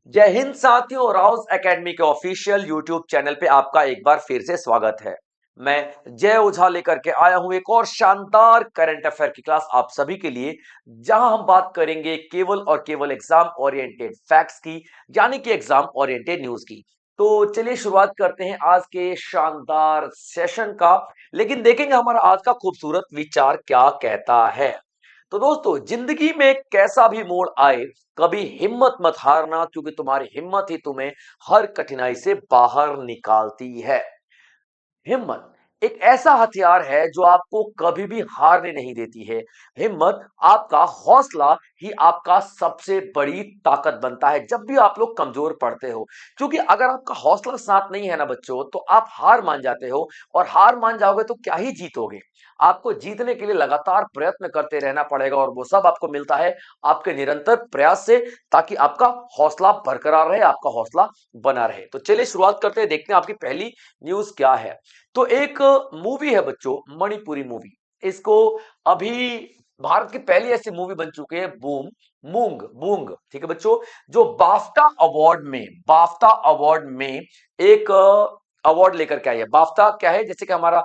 जय हिंद साथियों, Rouse academy के ऑफिशियल यूट्यूब चैनल पे आपका एक बार फिर से स्वागत है। मैं जय ओझा लेकर के आया हूं एक और शानदार करंट अफेयर की क्लास आप सभी के लिए, जहां हम बात करेंगे केवल और केवल एग्जाम ओरिएंटेड फैक्ट्स की, यानी कि एग्जाम ओरिएंटेड न्यूज की। तो चलिए शुरुआत करते हैं आज के शानदार सेशन का। लेकिन देखेंगे हमारा आज का खूबसूरत विचार क्या कहता है। तो दोस्तों, जिंदगी में कैसा भी मोड़ आए, कभी हिम्मत मत हारना, क्योंकि तुम्हारी हिम्मत ही तुम्हें हर कठिनाई से बाहर निकालती है। हिम्मत एक ऐसा हथियार है जो आपको कभी भी हारने नहीं देती है। हिम्मत, आपका हौसला ही आपका सबसे बड़ी ताकत बनता है जब भी आप लोग कमजोर पड़ते हो। क्योंकि अगर आपका हौसला साथ नहीं है ना बच्चों, तो आप हार मान जाते हो, और हार मान जाओगे तो क्या ही जीतोगे। आपको जीतने के लिए लगातार प्रयत्न करते रहना पड़ेगा, और वो सब आपको मिलता है आपके निरंतर प्रयास से, ताकि आपका हौसला बरकरार रहे, आपका हौसला बना रहे। तो चलिए शुरुआत करते हैं, देखते हैं आपकी पहली न्यूज क्या है। तो एक मूवी है बच्चों, मणिपुरी मूवी। इसको अभी भारत की पहली ऐसी मूवी बन चुकी है, बूम मूंग बूंग, ठीक है बच्चों, जो बाफ्टा अवार्ड में एक अवार्ड लेकर के आई है। बाफ्टा क्या है, जैसे कि हमारा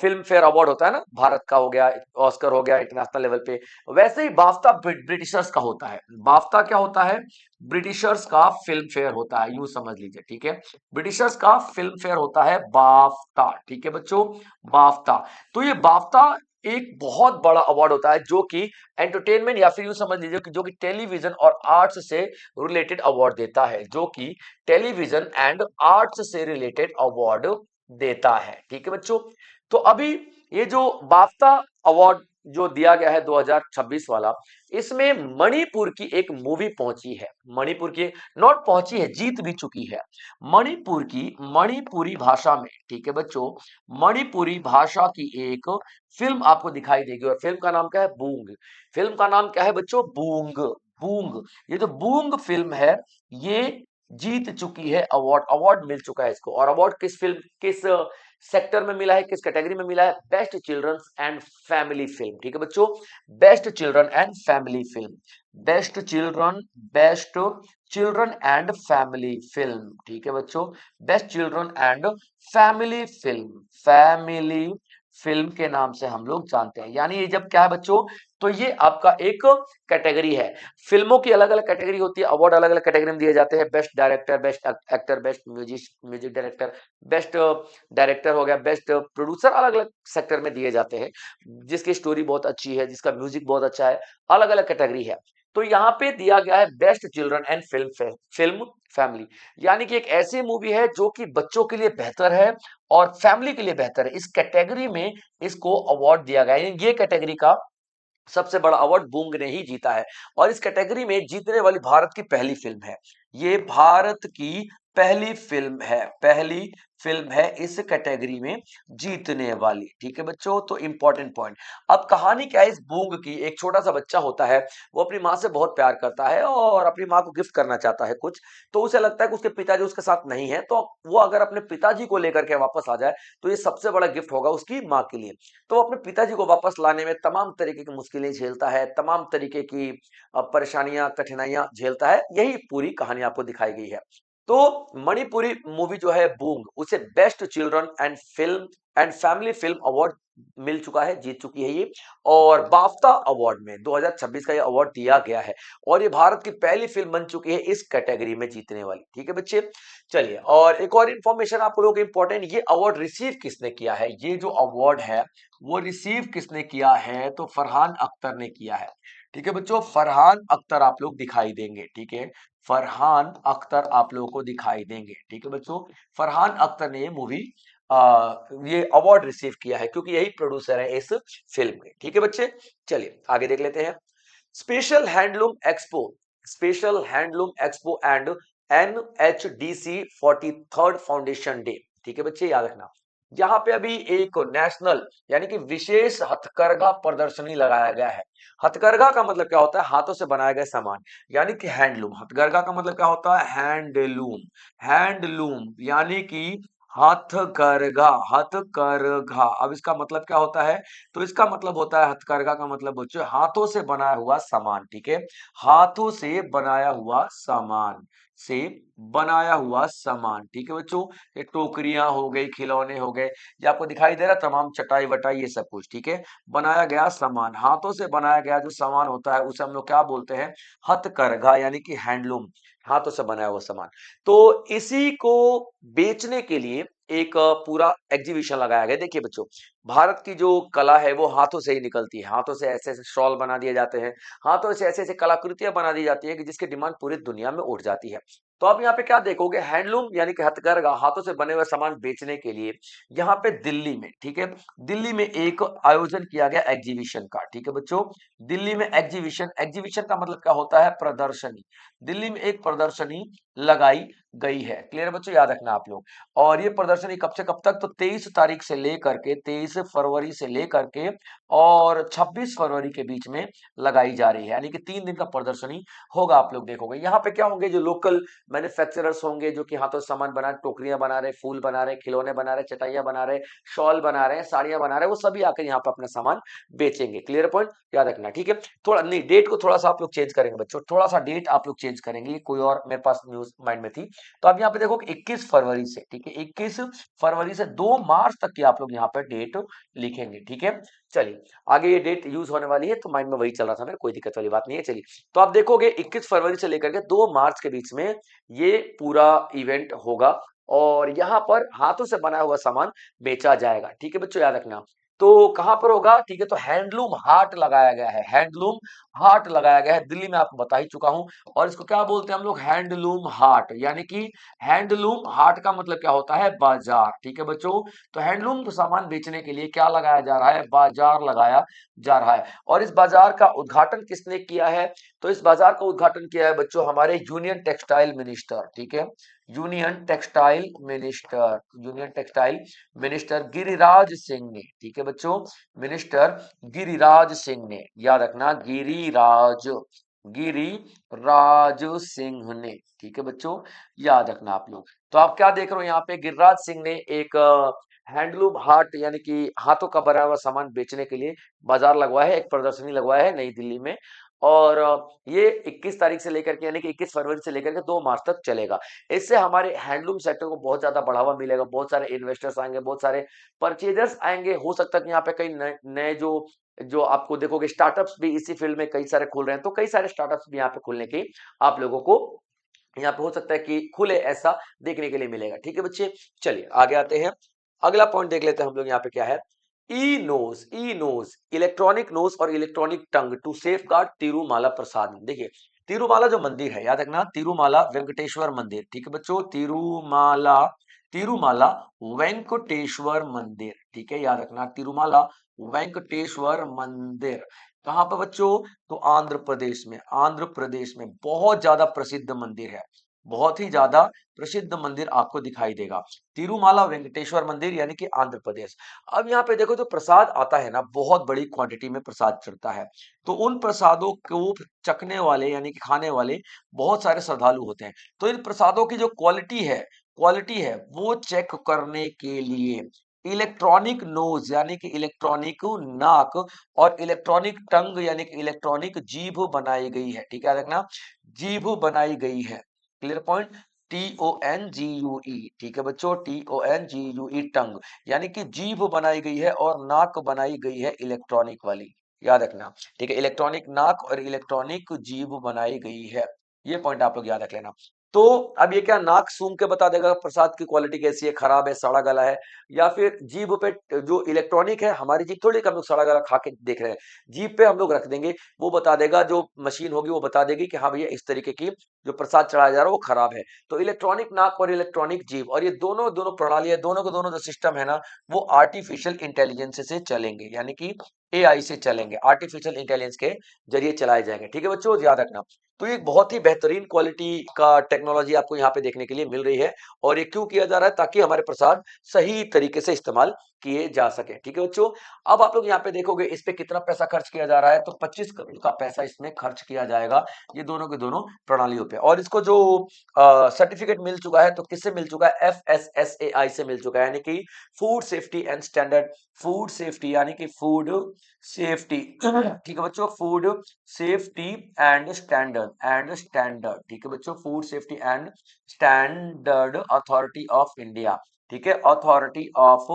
फिल्म फेयर अवार्ड होता है ना, भारत का हो गया, ऑस्कर हो गया इंटरनेशनल लेवल पे, वैसे ही बाफ्टा ब्रिटिशर्स का होता है। बाफ्टा क्या होता है? ब्रिटिशर्स का फिल्म फेयर होता है, यूं समझ लीजिए, ठीक है। ब्रिटिशर्स का फिल्म फेयर होता है बाफ्टा, ठीक है बच्चों, बाफ्टा। तो ये बाफ्टा एक बहुत बड़ा अवार्ड होता है, जो कि एंटरटेनमेंट, या फिर यूं समझ लीजिए कि जो कि टेलीविजन और आर्ट्स से रिलेटेड अवार्ड देता है, जो कि टेलीविजन एंड आर्ट्स से रिलेटेड अवार्ड देता है, ठीक है बच्चों। तो अभी ये जो बाफ्टा अवार्ड जो दिया गया है 2026 वाला, इसमें मणिपुर की एक मूवी पहुंची है। मणिपुर की नॉट पहुंची है, जीत भी चुकी है। मणिपुर की मणिपुरी भाषा में, ठीक है बच्चों, मणिपुरी भाषा की एक फिल्म आपको दिखाई देगी, और फिल्म का नाम क्या है? बूंग। फिल्म का नाम क्या है बच्चों? बूंग। बूंग, ये जो बूंग फिल्म है, ये जीत चुकी है अवार्ड, अवार्ड मिल चुका है इसको। और अवार्ड किस फिल्म, किस सेक्टर में मिला है, किस कैटेगरी में मिला है? Best children's and family film, ठीक है बच्चों, best children and family film, best children, best children and family film, ठीक है बच्चों, best children and family film, family film के नाम से हम लोग जानते हैं। यानी ये जब क्या है बच्चों, तो ये आपका एक कैटेगरी है। फिल्मों की अलग अलग कैटेगरी होती है, अवार्ड अलग अलग कैटेगरी में दिए जाते हैं। Best director, best actor, best music director, best director हो गया, बेस्ट प्रोड्यूसर, अलग अलग सेक्टर में दिए जाते हैं। जिसकी स्टोरी बहुत अच्छी है, जिसका म्यूजिक बहुत अच्छा है, अलग अलग कैटेगरी है। तो यहाँ पे दिया गया है best children and film family, यानी कि एक ऐसी मूवी है जो कि बच्चों के लिए बेहतर है और फैमिली के लिए बेहतर है। इस कैटेगरी में इसको अवार्ड दिया गया है। ये कैटेगरी का सबसे बड़ा अवार्ड बूंग ने ही जीता है, और इस कैटेगरी में जीतने वाली भारत की पहली फिल्म है। ये भारत की पहली फिल्म है, पहली फिल्म है इस कैटेगरी में जीतने वाली, ठीक है बच्चों। तो इंपॉर्टेंट पॉइंट। अब कहानी क्या है इस बूंग की? एक छोटा सा बच्चा होता है, वो अपनी माँ से बहुत प्यार करता है और अपनी माँ को गिफ्ट करना चाहता है कुछ। तो उसे लगता है कि उसके पिताजी उसके साथ नहीं है, तो वो अगर अपने पिताजी को लेकर के वापस आ जाए, तो ये सबसे बड़ा गिफ्ट होगा उसकी माँ के लिए। तो वो अपने पिताजी को वापस लाने में तमाम तरीके की मुश्किलें झेलता है, तमाम तरीके की परेशानियां, कठिनाइयां झेलता है। यही पूरी कहानी आपको दिखाई गई है। तो मणिपुरी मूवी जो है बूंग, उसे best children and film and family film award मिल चुका है, जीत चुकी है ये। और बाफ्ता अवार्ड में 2026 का ये अवार्ड दिया गया है, और ये भारत की पहली फिल्म बन चुकी है इस कैटेगरी में जीतने वाली, ठीक है बच्चे। चलिए, और एक और इंफॉर्मेशन आप लोगों को इंपॉर्टेंट, ये अवार्ड रिसीव किसने किया है? ये जो अवार्ड है वो रिसीव किसने किया है? तो फरहान अख्तर ने किया है, ठीक है बच्चों। फरहान अख्तर आप लोग दिखाई देंगे, ठीक है, फरहान अख्तर आप लोगों को दिखाई देंगे, ठीक है बच्चों। फरहान अख्तर ने ये मूवी, ये अवार्ड रिसीव किया है, क्योंकि यही प्रोड्यूसर है इस फिल्म के, ठीक है बच्चे। चलिए आगे देख लेते हैं। Special handloom expo, special handloom expo and NHDC 43rd foundation day, ठीक है बच्चे, याद रखना। यहाँ पे अभी एक नेशनल, यानी कि विशेष हथकरघा प्रदर्शनी लगाया गया है। हथकरघा का मतलब क्या होता है? हाथों से बनाया गया सामान, यानी कि हैंडलूम। हथकरघा का मतलब क्या होता है? हैंडलूम। हैंडलूम यानी कि हथकरघा, हथकरघा। अब इसका मतलब क्या होता है? तो इसका मतलब होता है, हथकरघा का मतलब बच्चों हाथों से बनाया हुआ सामान, ठीक है। हाथों से बनाया हुआ सामान, से बनाया हुआ सामान, ठीक है बच्चों। ये टोकरियां हो गई, खिलौने हो गए, ये आपको दिखाई दे रहा है, तमाम चटाई वटाई ये सब कुछ, ठीक है। बनाया गया सामान, हाथों से बनाया गया जो सामान होता है उसे हम लोग क्या बोलते हैं? हथकरघा, यानी कि हैंडलूम, हाथों से बनाया हुआ सामान। तो इसी को बेचने के लिए एक पूरा एग्जीबिशन लगाया गया। देखिए बच्चों, भारत की जो कला है वो हाथों से ही निकलती है। हाथों से ऐसे ऐसे शॉल बना दिए जाते हैं, हाथों से ऐसे ऐसे कलाकृतियां बना दी जाती है कि जिसकी डिमांड पूरी दुनिया में उठ जाती है। तो आप यहाँ पे क्या देखोगे? हैंडलूम यानी कि हथकरघा, हाथों से बने हुए सामान बेचने के लिए यहाँ पे दिल्ली में, ठीक है, दिल्ली में एक आयोजन किया गया एग्जीबिशन का, ठीक है बच्चों। दिल्ली में एग्जीबिशन, एग्जीबिशन का मतलब क्या होता है? प्रदर्शनी। दिल्ली में एक प्रदर्शनी लगाई गई है। क्लियर बच्चों, याद रखना आप लोग। और ये प्रदर्शनी कब से कब तक? तो 23 तारीख से लेकर के, 23 फरवरी से लेकर के और 26 फरवरी के बीच में लगाई जा रही है, यानी कि 3 दिन का प्रदर्शनी होगा। आप लोग देखोगे यहाँ पे क्या होंगे? जो लोकल मैन्युफैक्चरर्स होंगे जो कि हाथों से सामान बना रहे, टोकरियां बना रहे, फूल बना रहे, खिलौने बना रहे, चटाइयां बना रहे, शॉल बना रहे हैं, साड़ियां बना रहे हैं, वो सभी आकर यहाँ पे अपना सामान बेचेंगे। क्लियर पॉइंट, याद रखना, ठीक है। थोड़ा नहीं, डेट को थोड़ा सा आप लोग चेंज करेंगे बच्चों, थोड़ा सा डेट आप लोग चेंज करेंगे, ये कोई और मेरे पास न्यूज माइंड में थी। तो आप यहाँ पे देखो कि 21 फरवरी से, ठीक है, 21 फरवरी से 2 मार्च तक की आप लोग यहाँ पे डेट लिखेंगे, ठीक है। चलिए, आगे ये डेट यूज होने वाली है तो माइंड में वही चल रहा था मेरे, कोई दिक्कत वाली बात नहीं है। चलिए, तो आप देखोगे 21 फरवरी से लेकर के 2 मार्च के बीच में ये पूरा इवेंट होगा और यहाँ पर हाथों से बनाया हुआ सामान बेचा जाएगा, ठीक है बच्चों, याद रखना। तो कहां पर होगा? ठीक है, तो हैंडलूम हाट लगाया गया है, हैंडलूम हाट लगाया गया है दिल्ली में, आपको बता ही चुका हूं। और इसको क्या बोलते हैं हम लोग? हैंडलूम हाट, यानी कि हैंडलूम हाट का मतलब क्या होता है? बाजार, ठीक है बच्चों। तो हैंडलूम को सामान बेचने के लिए क्या लगाया जा रहा है? बाजार लगाया जा रहा है। और इस बाजार का उद्घाटन किसने किया है? तो इस बाजार का उद्घाटन किया है बच्चों हमारे यूनियन टेक्सटाइल मिनिस्टर, ठीक है, union textile minister, union textile minister Giriraj Singh ने, ठीक है बच्चों, मिनिस्टर गिरिराज सिंह ने, याद रखना, गिरिराज, गिरिराज सिंह ने, ठीक है बच्चों, याद रखना आप लोग। तो आप क्या देख रहे हो यहाँ पे? गिरिराज सिंह ने एक हैंडलूम हाट यानी कि हाथों का बना हुआ सामान बेचने के लिए बाजार लगवाया है, एक प्रदर्शनी लगवाया है नई दिल्ली में। और ये 21 तारीख से लेकर के, यानी कि 21 फरवरी से लेकर के 2 मार्च तक चलेगा। इससे हमारे हैंडलूम सेक्टर को बहुत ज्यादा बढ़ावा मिलेगा, बहुत सारे इन्वेस्टर्स आएंगे, बहुत सारे परचेजर्स आएंगे। हो सकता है कि यहाँ पे कई नए नए जो जो आपको देखोगे स्टार्टअप्स भी इसी फील्ड में कई सारे खुल रहे हैं, तो कई सारे स्टार्टअप्स भी यहाँ पे खुलने की आप लोगों को यहाँ पे हो सकता है कि खुले, ऐसा देखने के लिए मिलेगा, ठीक है बच्चे। चलिए आगे आते हैं, अगला पॉइंट देख लेते हैं हम लोग यहाँ पे क्या है। ई नोज, इलेक्ट्रॉनिक नोज और electronic tongue to safeguard Tirumala prasad. देखिए, तिरुमाला जो मंदिर है, याद रखना, तिरुमाला वेंकटेश्वर मंदिर, ठीक है बच्चों, तिरुमाला, तिरुमाला वेंकटेश्वर मंदिर, ठीक है, याद रखना, तिरुमाला वेंकटेश्वर मंदिर कहाँ पर बच्चों? तो आंध्र प्रदेश में, आंध्र प्रदेश में बहुत ज्यादा प्रसिद्ध मंदिर है, बहुत ही ज्यादा प्रसिद्ध मंदिर आपको दिखाई देगा, तिरुमाला वेंकटेश्वर मंदिर, यानी कि आंध्र प्रदेश। अब यहाँ पे देखो, जो प्रसाद आता है ना, बहुत बड़ी क्वांटिटी में प्रसाद चढ़ता है, तो उन प्रसादों को चखने वाले यानी कि खाने वाले बहुत सारे श्रद्धालु होते हैं। तो इन प्रसादों की जो क्वालिटी है वो चेक करने के लिए इलेक्ट्रॉनिक नोज यानी कि इलेक्ट्रॉनिक नाक और इलेक्ट्रॉनिक टंग यानी कि इलेक्ट्रॉनिक जीभ बनाई गई है, ठीक है, देखना, जीभ बनाई गई है। क्लियर पॉइंट, TONGUE, ठीक है बच्चों, TONGUE टंग, यानी कि जीभ बनाई गई है और नाक बनाई गई है इलेक्ट्रॉनिक वाली, याद रखना, ठीक है, इलेक्ट्रॉनिक नाक और इलेक्ट्रॉनिक जीभ बनाई गई है। ये पॉइंट आप लोग याद रख लेना। तो अब ये क्या नाक सूंघ के बता देगा प्रसाद की क्वालिटी कैसी है, खराब है, सड़ा गला है, या फिर जीभ पे जो इलेक्ट्रॉनिक है, हमारी जीभ थोड़ी कि हम लोग सड़ा गला खा के देख रहे हैं, जीभ पे हम लोग रख देंगे, वो बता देगा, जो मशीन होगी वो बता देगी कि हाँ भैया इस तरीके की जो प्रसाद चढ़ाया जा रहा है वो खराब है। तो इलेक्ट्रॉनिक नाक और इलेक्ट्रॉनिक जीभ, और ये दोनों दोनों प्रणाली है, दोनों के दोनों जो सिस्टम है ना, वो आर्टिफिशियल इंटेलिजेंस से चलेंगे, यानी कि AI से चलेंगे, आर्टिफिशियल इंटेलिजेंस के जरिए चलाए जाएंगे, ठीक है बच्चों, याद रखना। तो ये बहुत ही बेहतरीन क्वालिटी का टेक्नोलॉजी आपको यहाँ पे देखने के लिए मिल रही है। और ये क्यों किया जा रहा है? ताकि हमारे प्रसाद सही तरीके से इस्तेमाल किए जा सके। ठीक है बच्चों, अब आप लोग यहाँ पे देखोगे इस पे कितना पैसा खर्च किया जा रहा है, तो 25 करोड़ का पैसा इसमें खर्च किया जाएगा, ये दोनों के दोनों प्रणालियों पे। और इसको जो सर्टिफिकेट मिल चुका है, तो किससे मिल चुका है, FSSAI से मिल चुका है, यानी कि food safety and standard, food safety यानी कि फूड सेफ्टी ठीक है बच्चों, फूड सेफ्टी एंड स्टैंडर्ड, ठीक है बच्चों, food safety and standard authority of India, ठीक है, अथॉरिटी ऑफ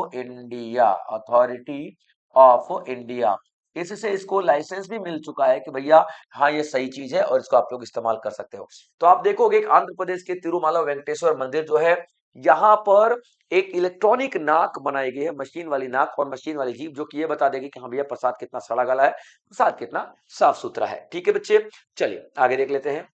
इंडिया, इससे इसको लाइसेंस भी मिल चुका है कि भैया हाँ ये सही चीज है और इसको आप लोग इस्तेमाल कर सकते हो। तो आप देखोगे कि आंध्र प्रदेश के तिरुमाला वेंकटेश्वर मंदिर जो है, यहाँ पर एक इलेक्ट्रॉनिक नाक बनाई गई है, मशीन वाली नाक और मशीन वाली जीभ, जो कि ये बता देगी कि हाँ भैया प्रसाद कितना सड़ा गला है, प्रसाद कितना साफ सुथरा है। ठीक है बच्चे, चलिए आगे देख लेते हैं।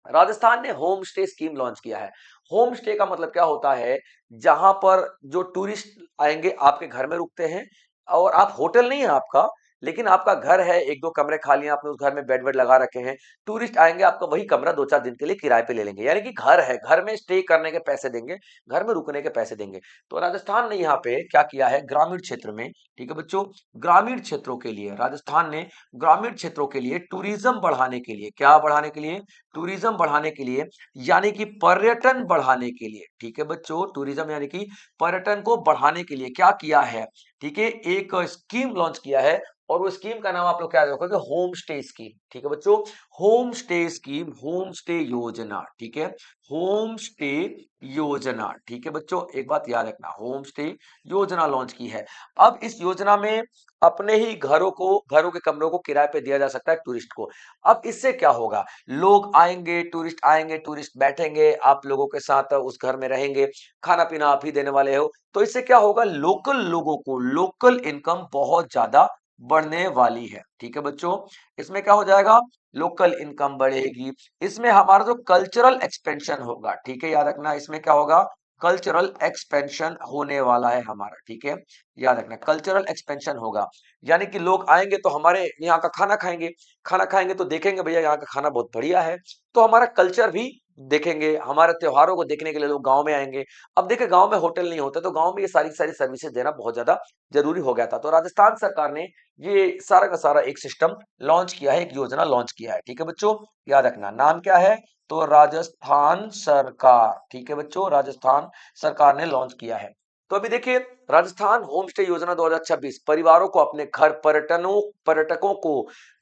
राजस्थान ने होम स्टे स्कीम लॉन्च किया है। होम स्टे का मतलब क्या होता है, जहां पर जो टूरिस्ट आएंगे आपके घर में रुकते हैं, और आप होटल नहीं है आपका, लेकिन आपका घर है, एक दो कमरे खाली हैं, आपने उस घर में बेड वेड लगा रखे हैं, टूरिस्ट आएंगे आपका वही कमरा 2-4 दिन के लिए किराए पे ले लेंगे, यानी कि घर है, घर में स्टे करने के पैसे देंगे, घर में रुकने के पैसे देंगे। तो राजस्थान ने यहाँ पे क्या किया है, ग्रामीण क्षेत्र में, ठीक है बच्चों, ग्रामीण क्षेत्रों के लिए राजस्थान ने ग्रामीण क्षेत्रों के लिए टूरिज्म बढ़ाने के लिए, क्या बढ़ाने के लिए, टूरिज्म बढ़ाने के लिए, यानी कि पर्यटन बढ़ाने के लिए, ठीक है बच्चों, टूरिज्म यानी कि पर्यटन को बढ़ाने के लिए क्या किया है, ठीक है, एक स्कीम लॉन्च किया है, और वो स्कीम का नाम आप लोग क्या रखोगे, होम स्टे स्कीम, ठीक है बच्चों, home stay scheme, home stay योजना, ठीक है, होम स्टे योजना, ठीक है बच्चों, एक बात याद रखना, होम स्टे योजना लॉन्च की है। अब इस योजना में अपने ही घरों के कमरों को किराए पे दिया जा सकता है टूरिस्ट को। अब इससे क्या होगा, लोग आएंगे, टूरिस्ट बैठेंगे, आप लोगों के साथ उस घर में रहेंगे, खाना पीना आप ही देने वाले हो, तो इससे क्या होगा, लोकल लोगों को लोकल इनकम बहुत ज्यादा बढ़ने वाली है। ठीक है बच्चों, इसमें क्या हो जाएगा, लोकल इनकम बढ़ेगी, इसमें हमारा जो कल्चरल एक्सपेंशन होगा, ठीक है, याद रखना, इसमें क्या होगा, कल्चरल एक्सपेंशन होने वाला है हमारा, ठीक है, याद रखना, कल्चरल एक्सपेंशन होगा, यानी कि लोग आएंगे तो हमारे यहाँ का खाना खाएंगे तो देखेंगे भैया यहाँ का खाना बहुत बढ़िया है, तो हमारा कल्चर भी देखेंगे, हमारे त्योहारों को देखने के लिए लोग गांव में आएंगे। अब देखिए गांव में होटल नहीं होते, तो गांव में ये सारी सारी सर्विसेज देना बहुत ज्यादा जरूरी हो गया था, तो राजस्थान सरकार ने ये सारा का सारा एक सिस्टम लॉन्च किया है, एक योजना लॉन्च किया है। ठीक है बच्चों, याद रखना, नाम क्या है, तो राजस्थान सरकार, ठीक है बच्चों, राजस्थान सरकार ने लॉन्च किया है। तो अभी देखिए, राजस्थान होम स्टे योजना 2026 परिवारों को अपने घर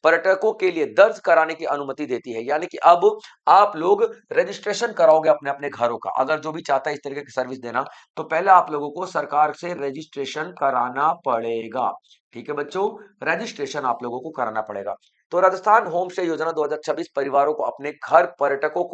पर्यटकों के लिए दर्ज कराने की अनुमति देती है, यानी कि अब आप लोग रजिस्ट्रेशन कराओगे अपने अपने घरों का, अगर जो भी चाहता है इस तरीके की सर्विस देना, तो पहले आप लोगों को सरकार से रजिस्ट्रेशन कराना पड़ेगा। ठीक है बच्चों, रजिस्ट्रेशन आप लोगों को कराना पड़ेगा। तो राजस्थान होम स्टे योजना 2026 परिवारों को अपने घर पर्यटकों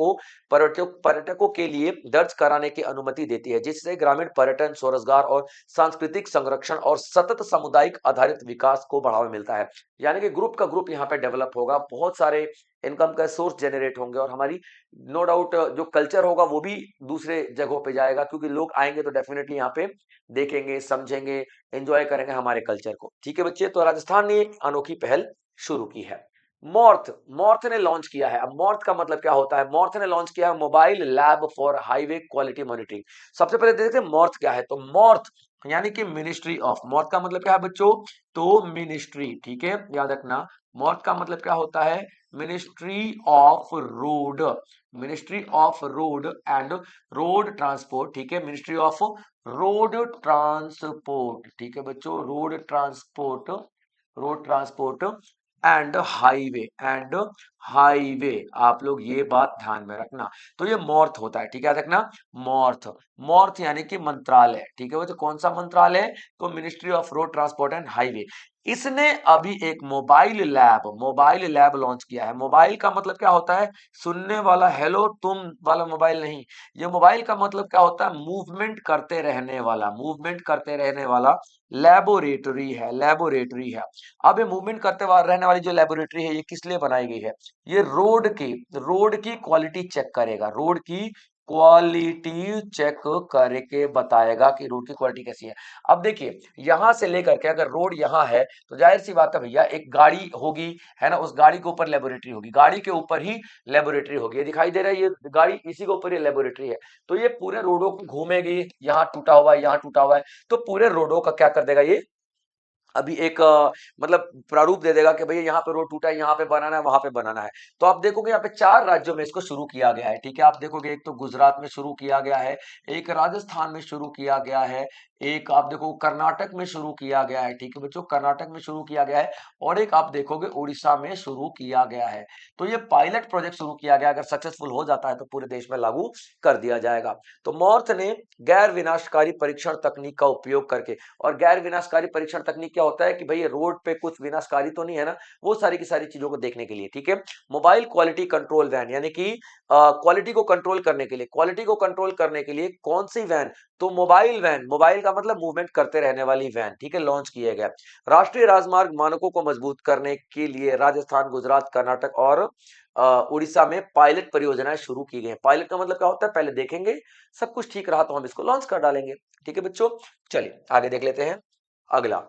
के लिए दर्ज कराने की अनुमति देती है, जिससे ग्रामीण पर्यटन, स्वरोजगार और सांस्कृतिक संरक्षण और सतत सामुदायिक आधारित विकास को बढ़ावा मिलता है। यानी कि ग्रुप का ग्रुप यहाँ पे डेवलप होगा, बहुत सारे इनकम का सोर्स जनरेट होंगे, और हमारी नो डाउट जो कल्चर होगा वो भी दूसरे जगहों पे जाएगा, क्योंकि लोग आएंगे तो डेफिनेटली यहाँ पे देखेंगे, समझेंगे, एंजॉय करेंगे हमारे कल्चर को। ठीक है बच्चे, तो राजस्थान ने अनोखी पहल शुरू की है। मॉर्थ मॉर्थ ने लॉन्च किया है। अब मॉर्थ का मतलब क्या होता है, मॉर्थ ने लॉन्च किया है mobile lab for highway quality monitoring. सबसे पहले देखते हैं मॉर्थ क्या है, तो मॉर्थ यानी कि मिनिस्ट्री ऑफ, मॉर्थ का मतलब क्या है बच्चों, तो मिनिस्ट्री, ठीक है, याद रखना, मॉर्थ का मतलब क्या होता है, ministry of road, ministry of road and road transport, ठीक है, मिनिस्ट्री ऑफ रोड ट्रांसपोर्ट, ठीक है बच्चों, रोड ट्रांसपोर्ट एंड हाईवे, आप लोग ये बात ध्यान में रखना। तो ये मॉर्थ होता है, ठीक है, याद रखना, मॉर्थ, मॉर्थ यानी कि मंत्रालय, ठीक है बच्चों, कौन सा मंत्रालय, तो ministry of road transport and highway. इसने अभी एक मोबाइल लैब लॉन्च किया है। मोबाइल का मतलब क्या होता है, सुनने वाला हेलो तुम वाला मोबाइल नहीं, ये मोबाइल का मतलब क्या होता है, मूवमेंट करते रहने वाला लेबोरेटरी है। अब ये मूवमेंट करते रहने वाली जो लेबोरेटरी है, ये किस लिए बनाई गई है, ये रोड की क्वालिटी चेक करेगा, रोड की क्वालिटी चेक करके बताएगा कि रोड की क्वालिटी कैसी है। अब देखिए यहां से लेकर के अगर रोड यहाँ है तो जाहिर सी बात है भैया एक गाड़ी होगी, है ना, उस गाड़ी के ऊपर लेबोरेटरी होगी, गाड़ी के ऊपर ही लेबोरेटरी होगी। ये दिखाई दे रहा है, ये गाड़ी इसी के ऊपर ये लेबोरेटरी है। तो ये पूरे रोडों को घूमेगी, यहाँ टूटा हुआ है, यहाँ टूटा हुआ है, तो पूरे रोडों का क्या कर देगा ये अभी एक मतलब प्रारूप दे देगा कि भैया यहाँ पे रोड टूटा है, यहाँ पे बनाना है, वहां पे बनाना है। तो आप देखोगे यहाँ पे 4 राज्यों में इसको शुरू किया गया है, ठीक है। आप देखोगे एक तो गुजरात में शुरू किया गया है, एक राजस्थान में शुरू किया गया है, एक आप देखो कर्नाटक में शुरू किया गया है, ठीक है बच्चों, कर्नाटक में शुरू किया गया है, और एक आप देखोगे उड़ीसा में शुरू किया गया है। तो ये पायलट प्रोजेक्ट शुरू किया गया, अगर सक्सेसफुल हो जाता है तो पूरे देश में लागू कर दिया जाएगा। तो मॉर्थ ने गैर विनाशकारी परीक्षण तकनीक का उपयोग करके, और गैर विनाशकारी परीक्षण तकनीक क्या होता है कि भाई रोड पे कुछ विनाशकारी तो नहीं है ना, वो सारी की सारी चीजों को देखने के लिए, ठीक है। मोबाइल क्वालिटी कंट्रोल वैन, यानी कि क्वालिटी को कंट्रोल करने के लिए, क्वालिटी को कंट्रोल करने के लिए कौन सी वैन, तो मोबाइल वैन, मोबाइल का मतलब मूवमेंट करते रहने वाली वैन, ठीक है, लॉन्च किए गए। राष्ट्रीय राजमार्ग मानकों को मजबूत करने के लिए राजस्थान, गुजरात, कर्नाटक और उड़ीसा में पायलट परियोजनाएं शुरू की गई। पायलट का मतलब क्या होता है, पहले देखेंगे, सब कुछ ठीक रहा तो हम इसको लॉन्च कर डालेंगे, ठीक है बच्चों। चलिए आगे देख लेते हैं। अगला,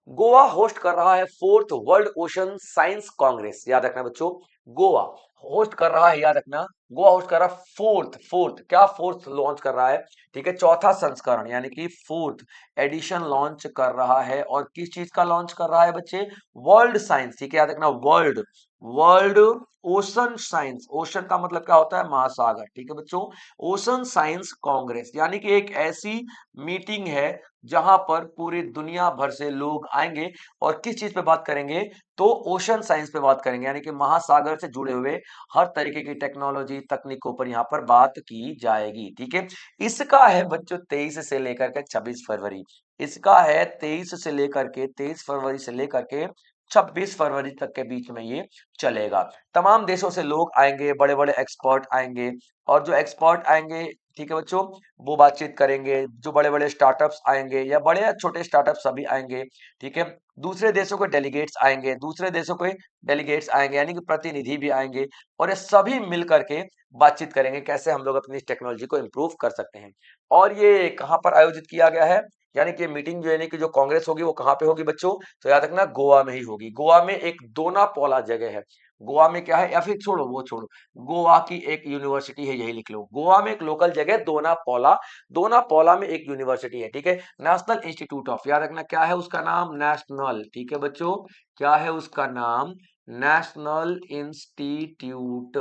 गोवा होस्ट कर रहा है 4th world ocean science Congress. याद रखना बच्चों, गोवा होस्ट कर रहा है, याद रखना, गोवा होस्ट कर रहा है फोर्थ, क्या फोर्थ लॉन्च कर रहा है, ठीक है, चौथा संस्करण यानी कि 4th एडिशन लॉन्च कर रहा है। और किस चीज का लॉन्च कर रहा है बच्चे, वर्ल्ड साइंस, ठीक है, याद रखना, world world ocean science, ocean का मतलब क्या होता है, महासागर, ठीक है बच्चों। ओशन साइंस कांग्रेस यानी कि एक ऐसी मीटिंग है जहां पर पूरी दुनिया भर से लोग आएंगे और किस चीज पे बात करेंगे, तो ओशन साइंस पे बात करेंगे, यानी कि महासागर से जुड़े हुए हर तरीके की टेक्नोलॉजी तकनीकों पर यहाँ पर बात की जाएगी, ठीक है। इसका है बच्चों 23 से लेकर के 26 फरवरी, इसका है 23 फरवरी से लेकर के 26 फरवरी तक के बीच में ये चलेगा। तमाम देशों से लोग आएंगे, बड़े बड़े एक्सपर्ट आएंगे, और जो एक्सपर्ट आएंगे, ठीक है बच्चों, वो बातचीत करेंगे, जो बड़े बड़े स्टार्टअप्स आएंगे या बड़े या छोटे स्टार्टअप सभी आएंगे, ठीक है। दूसरे देशों के डेलीगेट्स आएंगे, दूसरे देशों के डेलीगेट्स आएंगे, यानी कि प्रतिनिधि भी आएंगे, और ये सभी मिल करके बातचीत करेंगे कैसे हम लोग अपनी इस टेक्नोलॉजी को इम्प्रूव कर सकते हैं। और ये कहाँ पर आयोजित किया गया है, यानी कि मीटिंग जो यानी कि जो कांग्रेस होगी वो कहाँ पे होगी बच्चों, तो याद रखना गोवा में ही होगी। गोवा में एक दोनापोला जगह है, गोवा में क्या है, या फिर छोड़ो वो छोड़ो, गोवा की एक यूनिवर्सिटी है, यही लिख लो, गोवा में एक लोकल जगह दोनापोला, दोनापोला में एक यूनिवर्सिटी है, ठीक है। नेशनल इंस्टीट्यूट ऑफ, याद रखना क्या है उसका नाम, नेशनल, ठीक है बच्चों, क्या है उसका नाम, national institute,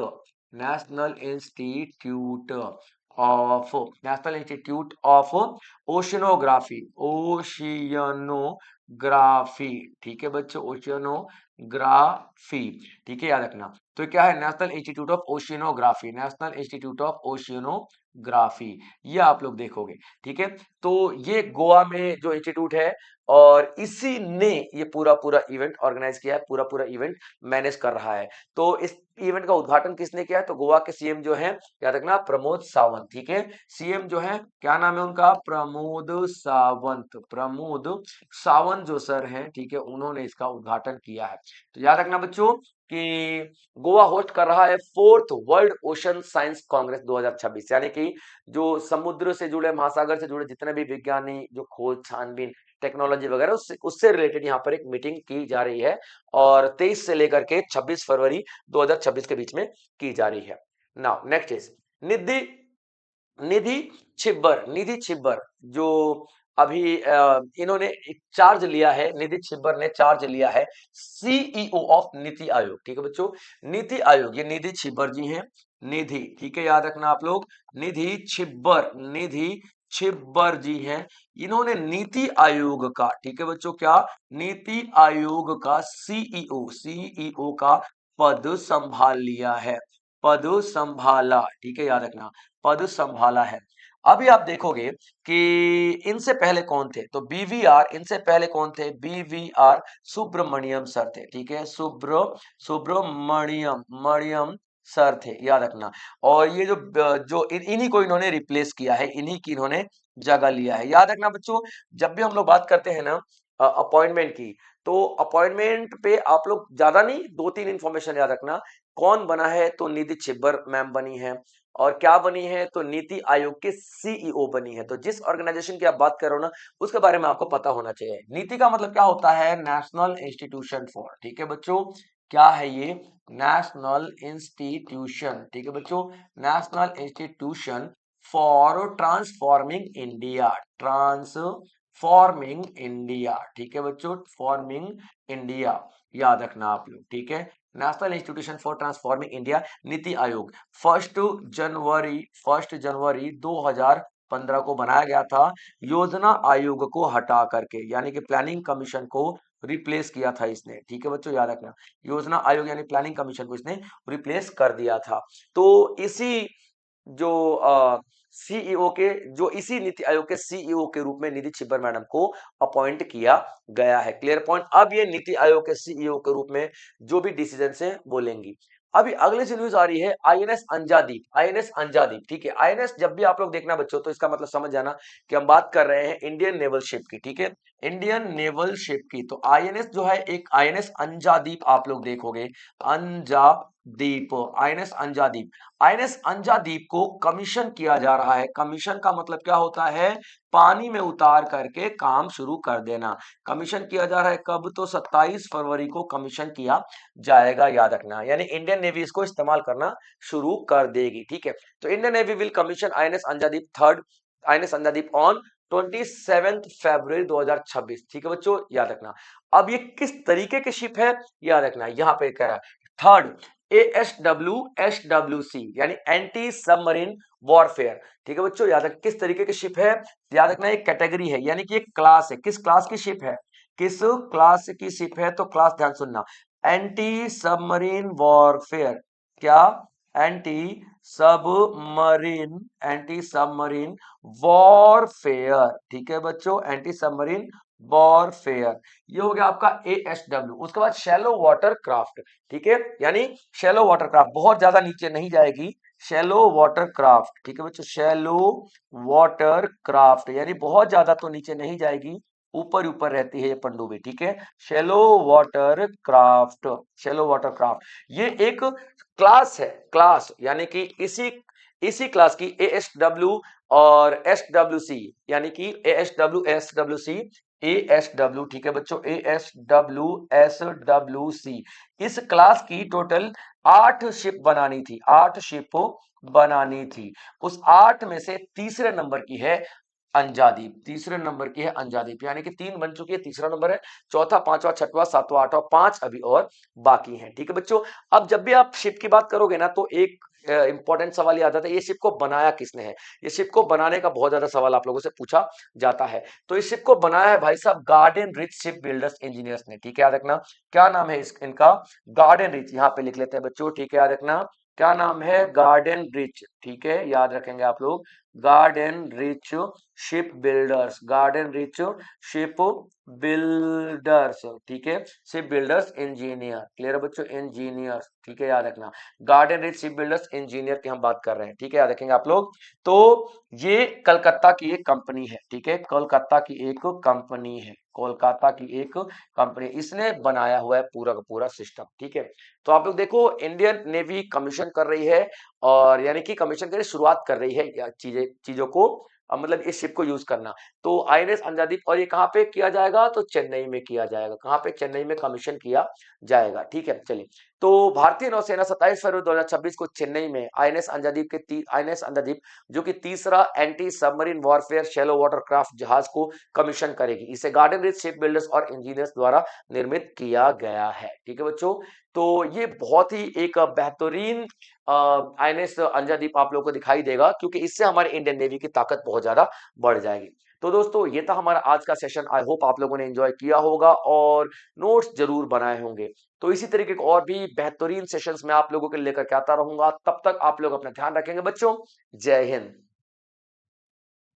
national institute of, national institute of oceanography, oceanography, ठीक है बच्चों, ओशियनोग्राफी, ठीक है, याद रखना। तो क्या है, national institute of oceanography, national institute of oceanography, ये आप लोग देखोगे, ठीक है। तो ये गोवा में जो इंस्टीट्यूट है, और इसी ने ये पूरा पूरा इवेंट ऑर्गेनाइज किया है, पूरा पूरा इवेंट मैनेज कर रहा है। तो इस इवेंट का उद्घाटन किसने किया है, तो गोवा के सीएम जो है, याद रखना, प्रमोद सावंत, ठीक है। सीएम जो है, क्या नाम है उनका, प्रमोद सावंत, प्रमोद सावंत जो सर हैं, ठीक है, उन्होंने इसका उद्घाटन किया है। तो याद रखना बच्चों कि गोवा होस्ट कर रहा है 4th world ocean science Congress 2026, यानी कि जो समुद्र से जुड़े, महासागर से जुड़े जितने भी विज्ञानी जो खोज छानबीन टेक्नोलॉजी वगैरह उससे रिलेटेड यहाँ पर एक मीटिंग की जा रही है, और 23 से लेकर के 26 फरवरी 2026 के बीच में की जा रही है। नाउ नेक्स्ट इज निधि, निधि छिब्बर, निधि छिब्बर जो अभी इन्होंने एक चार्ज लिया है, निधि छिब्बर ने चार्ज लिया है सीईओ ऑफ नीति आयोग, ठीक है बच्चों, नीति आयोग, ये निधि छिब्बर जी हैं, निधि, ठीक है, याद रखना आप लोग, निधि छिब्बर, निधि छिब्बर जी हैं, इन्होंने नीति आयोग का, ठीक है बच्चों, क्या, नीति आयोग का सीईओ, सीईओ का पद संभाल लिया है, पद संभाला, ठीक है, याद रखना, पद संभाला है। अभी आप देखोगे कि इनसे पहले कौन थे, तो बीवीआर, इनसे पहले कौन थे, बीवीआर सुब्रमण्यम सर थे, ठीक है, सुब्रमण्यम मणियम सर थे, याद रखना। और ये जो इन्हीं को इन्होंने रिप्लेस किया है, इन्हीं की इन्होंने जगह लिया है, याद रखना बच्चों। जब भी हम लोग बात करते हैं ना अपॉइंटमेंट की। तो अपॉइंटमेंट पे आप लोग ज्यादा नहीं, दो तीन इंफॉर्मेशन याद रखना। कौन बना है, तो नीति छिब्बर मैम बनी है। और क्या बनी है, तो नीति आयोग के सीईओ बनी है। तो जिस ऑर्गेनाइजेशन की आप बात कर रहे हो ना, उसके बारे में आपको पता होना चाहिए। नीति का मतलब क्या होता है, नेशनल इंस्टीट्यूशन फॉर, ठीक है बच्चों, क्या है ये, नेशनल इंस्टीट्यूशन, ठीक है बच्चों, national institution for transforming India, transforming India, ठीक है बच्चों, फॉर्मिंग इंडिया, याद रखना आप लोग, ठीक है। National institution for transforming India, NITI Aayog, first जनवरी 2015 को बनाया गया था। योजना आयोग को हटा करके, यानी कि प्लानिंग कमीशन को रिप्लेस किया था इसने, ठीक है बच्चों, याद रखना। योजना आयोग यानी प्लानिंग कमीशन को इसने रिप्लेस कर दिया था। तो इसी जो सीईओ के, जो इसी नीति आयोग के सीईओ के रूप में निधि छिब्बर मैडम को अपॉइंट किया गया है। Clear point. अब ये नीति आयोग के सीईओ के रूप में जो भी डिसीजन से बोलेंगी। अभी अगले से न्यूज आ रही है आईएनएस अंजादीप, आईएनएस अंजादीप, ठीक है। आईएनएस जब भी आप लोग देखना बच्चों, तो इसका मतलब समझ जाना कि हम बात कर रहे हैं इंडियन नेवल शिप की, ठीक है, इंडियन नेवल शिप की। तो आईएनएस जो है, एक आईएनएस अंजादीप आप लोग देखोगे, अंजादीप, आईएनएस अंजादीप, आईएनएस अंजादीप को कमीशन किया जा रहा है। कमीशन का मतलब क्या होता है, पानी में उतार करके काम शुरू कर देना। कमीशन किया जा रहा है कब, तो 27 फरवरी को कमीशन किया जाएगा, याद रखना। यानी इंडियन नेवी इसको इस्तेमाल करना शुरू कर देगी, ठीक है। तो Indian navy will commission INS Anjadip third, INS Anjadip on 27 February 2026, ठीक है बच्चों, याद रखना। अब ये किस तरीके की शिप है, याद रखना, यहां पे कह रहा है थर्ड एएसडब्ल्यू सी, यानी एंटी सबमरीन वॉरफेयर, ठीक है बच्चों, याद रख किस तरीके की शिप है, याद रखना एक कैटेगरी है, यानी कि एक क्लास है। किस क्लास की शिप है, किस क्लास की शिप है, तो क्लास ध्यान सुनना, एंटी सबमरीन वॉरफेयर, क्या, anti submarine, anti submarine warfare, ठीक है बच्चों, एंटी सबमरीन वॉरफेयर। ये हो गया आपका एएसडब्ल्यू। उसके बाद शैलो वाटर क्राफ्ट, ठीक है, यानी शैलो वाटर क्राफ्ट, बहुत ज्यादा नीचे नहीं जाएगी, शैलो वाटर क्राफ्ट, ठीक है बच्चों, शैलो वाटर क्राफ्ट, यानी बहुत ज्यादा तो नीचे नहीं जाएगी, ऊपर ऊपर रहती है ये पनडुब्बी, ठीक है। Shallow water craft, shallow water craft, ये एक क्लास है, क्लास, यानी कि इसी इसी क्लास की एएसडब्ल्यू और एसडब्ल्यूसी, यानी कि एएसडब्ल्यू एसडब्ल्यूसी एएसडब्ल्यू, ठीक है बच्चों, एएसडब्ल्यू एसडब्ल्यूसी, इस क्लास की टोटल 8 शिप बनानी थी, 8 शिप बनानी थी। उस 8 में से तीसरे नंबर की है अंजादीप, तीसरे नंबर की है अंजादीप, यानी कि 3 बन चुकी है, तीसरा नंबर है, चौथा, पांचवा, छठवा, सातवां, आठवां, 5 अभी और बाकी हैं, ठीक है बच्चों। अब जब भी आप शिप की बात करोगे ना, तो एक इंपॉर्टेंट सवाल याद आता है, ये शिप को बनाया किसने है। ये शिप को बनाने का बहुत ज्यादा सवाल आप लोगों से पूछा जाता है। तो इस शिप को बनाया है भाई साहब garden rich ship builders engineers ने, ठीक है, याद रखना। क्या नाम है इनका, गार्डन रिच, यहाँ पे लिख लेते हैं बच्चों, ठीक है, याद रखना, क्या नाम है, गार्डन रिच, ठीक है, याद रखेंगे आप लोग, garden rich ship builders, garden rich ship builders, ठीक है, शिप बिल्डर्स इंजीनियर, क्लियर है बच्चों, इंजीनियर, ठीक है, याद रखना, garden rich ship builders engineer की हम बात कर रहे हैं, ठीक है, याद रखेंगे आप लोग। तो ये कलकत्ता की एक कंपनी है, ठीक है, कोलकाता की एक कंपनी है, कोलकाता की एक कंपनी, इसने बनाया हुआ है पूरा का पूरा सिस्टम, ठीक है। तो आप लोग देखो, इंडियन नेवी कमीशन कर रही है, और यानी कि कमीशन की शुरुआत कर रही है चीजें, चीजों को, मतलब इस शिप को यूज करना। तो आईएनएस अंजादीप, और ये कहाँ पे किया जाएगा, तो चेन्नई में किया जाएगा, कहाँ पे, चेन्नई में कमीशन किया जाएगा, ठीक है। चलिए, तो भारतीय नौसेना 27 फरवरी 2026 को चेन्नई में आईएनएस अंजादीप के आईएनएस अंजादीप, जो कि तीसरा anti submarine warfare shallow water craft जहाज को कमीशन करेगी। इसे गार्डन रिच शिप बिल्डर्स और इंजीनियर्स द्वारा निर्मित किया गया है, ठीक है बच्चों। तो ये बहुत ही एक बेहतरीन आईएनएस अंजादीप आप लोगों को दिखाई देगा, क्योंकि इससे हमारे इंडियन नेवी की ताकत बहुत ज्यादा बढ़ जाएगी। तो दोस्तों, ये था हमारा आज का सेशन। आई होप आप लोगों ने एंजॉय किया होगा और नोट्स जरूर बनाए होंगे। तो इसी तरीके के और भी बेहतरीन सेशंस मैं आप लोगों के लिए लेकर के आता रहूंगा। तब तक आप लोग अपना ध्यान रखेंगे बच्चों। जय हिंद।